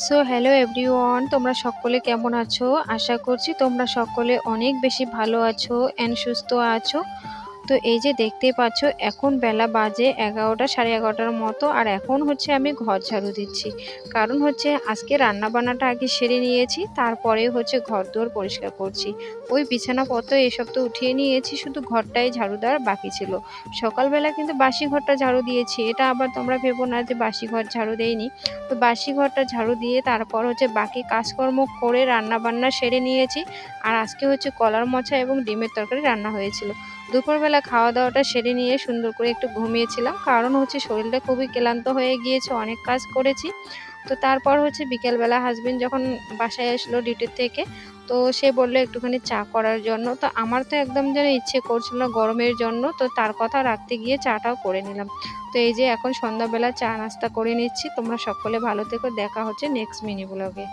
So hello everyone, তোমরা সকলে কেমন আছো? আশা করছি তোমরা সকলে অনেক বেশি ভালো আছো অ্যান্ড সুস্থ আছো। তো এই যে দেখতেই পাচ্ছ, এখন বেলা বাজে 11টা, সাড়ে 11টার মতো। আর এখন হচ্ছে আমি ঘর ঝাড়ু দিচ্ছি। কারণ হচ্ছে আজকে রান্নাবান্নাটা আগে সেরে নিয়েছি, তারপরে হচ্ছে ঘর দুয়ার পরিষ্কার করছি। ওই বিছানাপত্র এসব তো উঠিয়ে নিয়েছি, শুধু ঘরটাই ঝাড়ু দেওয়ার বাকি ছিল। সকালবেলা কিন্তু বাসি ঘরটা ঝাড়ু দিয়েছি, এটা আবার তোমরা ভেবো না যে বাসি ঘর ঝাড়ু দেইনি। তো বাসি ঘরটা ঝাড়ু দিয়ে তারপর হচ্ছে বাকি কাজকর্ম করে রান্নাবান্না সেরে নিয়েছি। আর আজকে হচ্ছে কলার মোচা এবং ডিমের তরকারি রান্না হয়েছিল। দুপুরবেলা খাওয়া দাওয়াটা সেরে নিয়ে সুন্দর করে একটু ঘুমিয়েছিলাম, কারণ হচ্ছে শরীরটা খুবই ক্লান্ত হয়ে গিয়েছে, অনেক কাজ করেছি। তো তারপর হচ্ছে বিকেলবেলা হাজবেন্ড যখন বাসায় আসলো ডিউটি থেকে, তো সে বললো একটুখানি চা করার জন্য। তো আমার তো একদম যেন ইচ্ছে করছিল না গরমের জন্য, তো তার কথা রাখতে গিয়ে চাটাও করে নিলাম। তো এই যে এখন সন্ধ্যাবেলা চা নাস্তা করে নিচ্ছি। তোমরা সকলে ভালো থেকো, দেখা হচ্ছে নেক্সট মিনি ব্লগে।